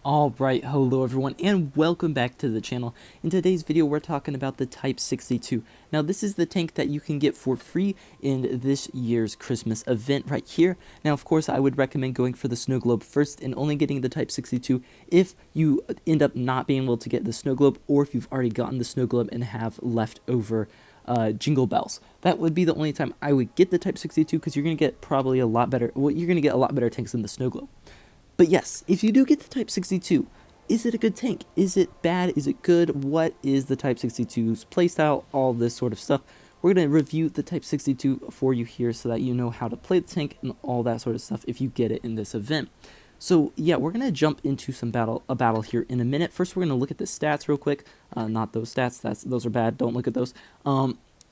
Alright, hello everyone, and welcome back to the channel. In today's video, we're talking about the Type 62. Now, this is the tank that you can get for free in this year's Christmas event right here. Now, of course, I would recommend going for the Snow Globe first and only getting the Type 62 if you end up not being able to get the Snow Globe, or if you've already gotten the Snow Globe and have leftover Jingle Bells. That would be the only time I would get the Type 62, because you're going to get probably a lot better, well, you're going to get a lot better tanks than the Snow Globe. But yes, if you do get the Type 62, is it a good tank? Is it bad? Is it good? What is the Type 62's playstyle? All this sort of stuff. We're going to review the Type 62 for you here so that you know how to play the tank and all that sort of stuff if you get it in this event. So yeah, we're going to jump into a battle here in a minute. First, we're going to look at the stats real quick. Not those stats. Those are bad. Don't look at those.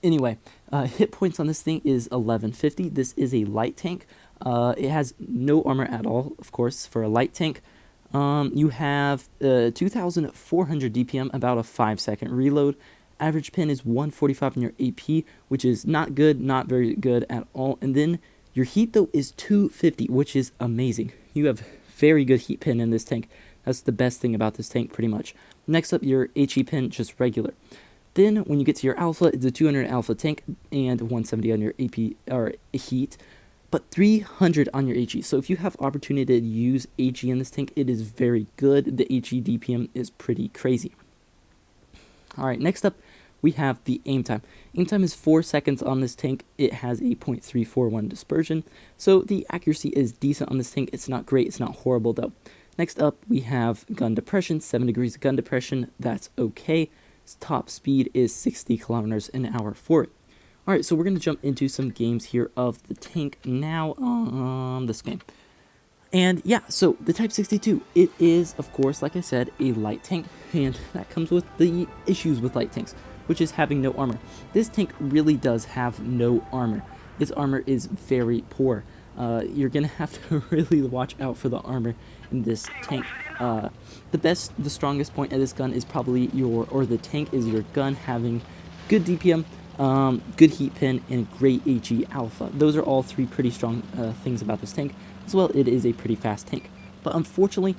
Anyway, hit points on this thing is 1150. This is a light tank. It has no armor at all, of course, for a light tank. You have 2,400 DPM, about a 5-second reload. Average pin is 145 in your AP, which is not good, not very good at all. And then your heat, though, is 250, which is amazing. You have very good heat pin in this tank. That's the best thing about this tank, pretty much. Next up, your HE pin, just regular. Then, when you get to your alpha, it's a 200 alpha tank and 170 on your AP, or heat, but 300 on your HE. So if you have opportunity to use HE in this tank, it is very good. The HE DPM is pretty crazy. Alright, next up, we have the aim time. Aim time is 4 seconds on this tank. It has a 0.341 dispersion. So the accuracy is decent on this tank. It's not great. It's not horrible, though. Next up, we have gun depression. 7 degrees of gun depression. That's okay. Its top speed is 60 kilometers an hour for it. Alright, so we're going to jump into some games here of the tank now, this game. And yeah, so the Type 62, it is, of course, like I said, a light tank, and that comes with the issues with light tanks, which is having no armor. This tank really does have no armor. Its armor is very poor. You're going to have to really watch out for the armor in this tank. The strongest point of this gun is probably the tank is your gun having good DPM, good heat pin, and great HE alpha. Those are all three pretty strong things about this tank. As well, it is a pretty fast tank. But unfortunately,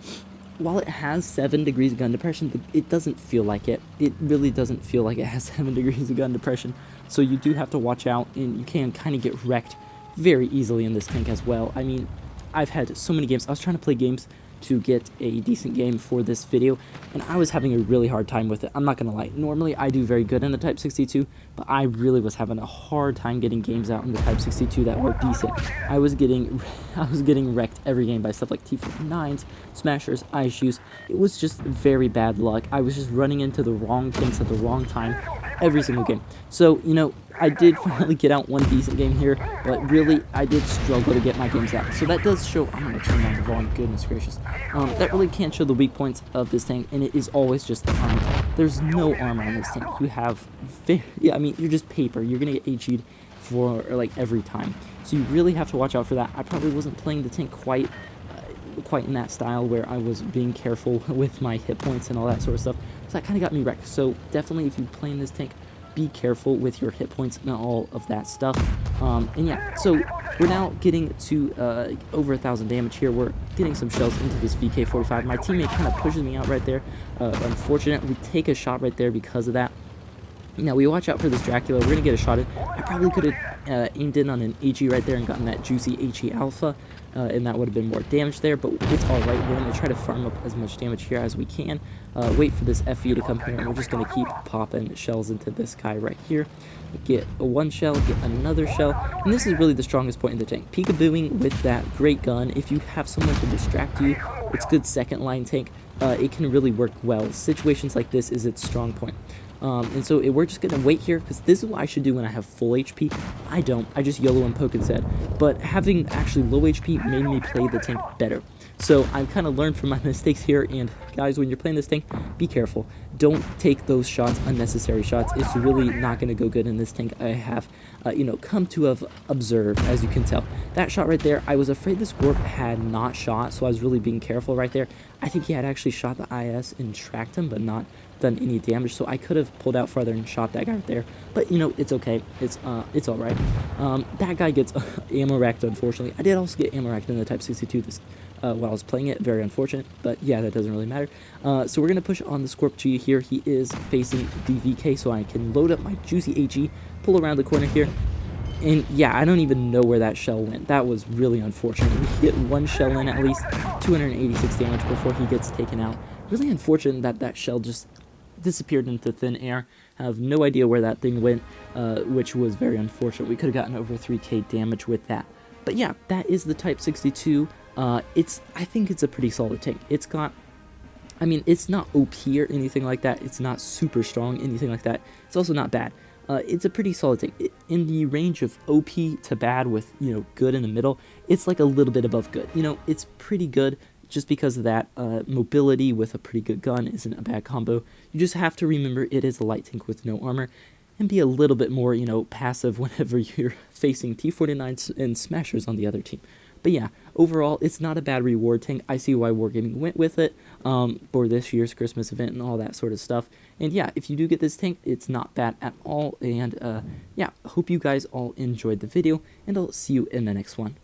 while it has 7 degrees of gun depression, it doesn't feel like it. It really doesn't feel like it has 7 degrees of gun depression. So you do have to watch out, and you can kind of get wrecked very easily in this tank as well. I mean, I've had so many games. I was trying to play games to get a decent game for this video, and I was having a really hard time with it. I'm not gonna lie, normally I do very good in the Type 62, but I really was having a hard time getting games out in the Type 62 that were decent. I was getting wrecked every game by stuff like T-49s, Smashers, ISUs. It was just very bad luck. I was just running into the wrong things at the wrong time every single game. So, you know, I did finally get out one decent game here, but really, I did struggle to get my games out. So that does show, I'm going to turn down the volume, goodness gracious. That really can't show the weak points of this tank, and it is always just the armor. There's no armor on this tank. You have, I mean, you're just paper. You're going to get HE'd for, like, every time. So you really have to watch out for that. I probably wasn't playing the tank quite in that style where I was being careful with my hit points and all that sort of stuff. So that kind of got me wrecked. So definitely, if you play in this tank, be careful with your hit points and all of that stuff. And yeah, so we're now getting to over 1,000 damage here. We're getting some shells into this VK-45. My teammate kind of pushes me out right there. Unfortunate, we take a shot right there because of that. Now, we watch out for this Dracula. We're going to get a shot in. I probably could have aimed in on an HE right there and gotten that juicy HE alpha, and that would have been more damage there, but it's alright. We're going to try to farm up as much damage here as we can. Wait for this FU to come here, and we're just going to keep popping shells into this guy right here. Get one shell, get another shell, and this is really the strongest point in the tank. Peekabooing with that great gun, if you have someone to distract you, it's good second line tank. It can really work well. Situations like this is its strong point. And so we're just going to wait here, because this is what I should do when I have full HP. I don't. I just YOLO and poke instead. But having actually low HP made me play the tank better. So I've kind of learned from my mistakes here, and guys, when you're playing this tank, be careful. Don't take those shots, unnecessary shots. It's really not going to go good in this tank. I have, come to have observed, as you can tell. That shot right there, I was afraid the Scorp had not shot, so I was really being careful right there. I think he had actually shot the IS and tracked him, but not done any damage, so I could have pulled out farther and shot that guy right there, but it's okay. It's all right. That guy gets ammo wrecked, unfortunately. I did also get ammo wrecked in the Type 62 while I was playing it. Very unfortunate, but yeah, that doesn't really matter. So we're going to push on the Scorp G here. He is facing DVK, so I can load up my Juicy HE, pull around the corner here. And yeah, I don't even know where that shell went. That was really unfortunate. We get one shell in at least, 286 damage before he gets taken out. Really unfortunate that that shell just disappeared into thin air. I have no idea where that thing went, which was very unfortunate. We could have gotten over 3k damage with that. But yeah, that is the Type 62. I think it's a pretty solid tank. It's got, I mean, it's not OP or anything like that. It's not super strong, anything like that. It's also not bad. It's a pretty solid tank. In the range of OP to bad with, you know, good in the middle, it's like a little bit above good. You know, it's pretty good just because of that. Mobility with a pretty good gun isn't a bad combo. You just have to remember it is a light tank with no armor, and be a little bit more, you know, passive whenever you're facing T49s and Smashers on the other team. But yeah, overall, it's not a bad reward tank. I see why Wargaming went with it for this year's Christmas event and all that sort of stuff. And yeah, if you do get this tank, it's not bad at all. And yeah, hope you guys all enjoyed the video, and I'll see you in the next one.